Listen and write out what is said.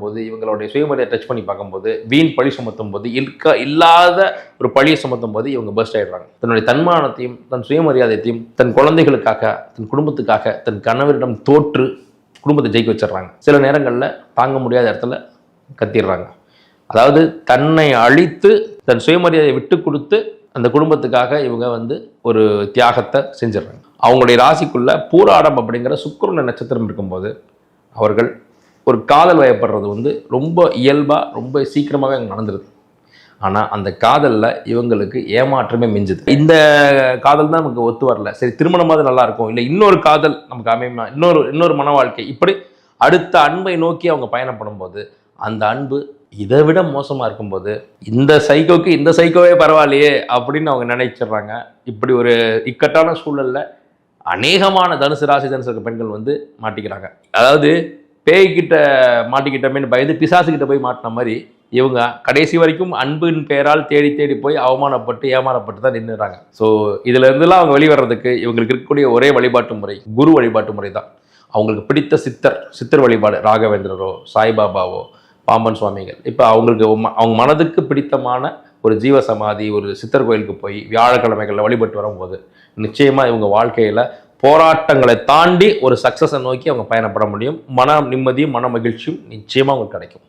பார்க்கும்போது, இவங்களுடைய சுயமரியாதை டச் பண்ணி பார்க்கும்போது, வீண் பழி சுமத்தும் போது, இல்லாத ஒரு பழியை சுமத்தும் போது இவங்க பர்ஸ்ட் ஆயிடுறாங்க. தன்னுடைய தன்மானத்தையும், தன் சுயமரியாதையத்தையும், தன் குழந்தைகளுக்காக, தன் குடும்பத்துக்காக, தன் கணவரிடம் தோற்று குடும்பத்தை ஜெயிக்க வச்சிடுறாங்க. சில நேரங்களில் தாங்க முடியாத இடத்துல கத்திடுறாங்க. அதாவது தன்னை அழித்து, தன் சுயமரியாதையை விட்டு கொடுத்து, அந்த குடும்பத்துக்காக இவங்க ஒரு தியாகத்தை செஞ்சிடறாங்க. அவங்களுடைய ராசிக்குள்ள பூராடம் அப்படிங்கிற சுக்கிரன் நட்சத்திரம் இருக்கும்போது அவர்கள் ஒரு காதல் வயப்படுறது ரொம்ப இயல்பாக ரொம்ப சீக்கிரமாகவே அங்கே நடந்துருது. ஆனால் அந்த காதலில் இவங்களுக்கு ஏமாற்றமே மிஞ்சுது. இந்த காதல் தான் நமக்கு ஒத்து வரல, சரி திருமணமாவது நல்லா இருக்கும், இல்லை இன்னொரு காதல் நமக்கு அமையுமா, இன்னொரு மன வாழ்க்கை, இப்படி அடுத்த அன்பை நோக்கி அவங்க பயணப்படும் போது அந்த அன்பு இதை விட மோசமாக இருக்கும்போது இந்த சைக்கோக்கு இந்த சைக்கோவே பரவாயில்லையே அப்படின்னு அவங்க நினைச்சிடுறாங்க. இப்படி ஒரு இக்கட்டான சூழலில் அநேகமான தனுசு ராசி தனுசு பெண்கள் மாட்டிக்கிறாங்க. அதாவது பேய்கிட்ட மாட்டிக்கிட்டமேன்னு பயந்து பிசாசுக்கிட்ட போய் மாட்டின மாதிரி இவங்க கடைசி வரைக்கும் அன்பின் பெயரால் தேடி தேடி போய் அவமானப்பட்டு ஏமாறப்பட்டு தான் நின்றுறாங்க. ஸோ இதுல இருந்துலாம் அவங்க வெளிவரதுக்கு இவங்களுக்கு இருக்கக்கூடிய ஒரே வழிபாட்டு முறை குரு வழிபாட்டு முறை தான். அவங்களுக்கு பிடித்த சித்தர் வழிபாடு, ராகவேந்திரரோ சாய்பாபாவோ பாம்பன் சுவாமிகள், இப்போ அவங்களுக்கு அவங்க மனதுக்கு பிடித்தமான ஒரு ஜீவசமாதி, ஒரு சித்தர் கோயிலுக்கு போய் வியாழக்கிழமைகளில் வழிபட்டு வரும்போது நிச்சயமாக இவங்க வாழ்க்கையில் போராட்டங்களை தாண்டி ஒரு சக்ஸஸை நோக்கி அவங்க பயணப்பட முடியும். மன நிம்மதியும் மன மகிழ்ச்சியும் நிச்சயமாக அவங்களுக்கு கிடைக்கும்.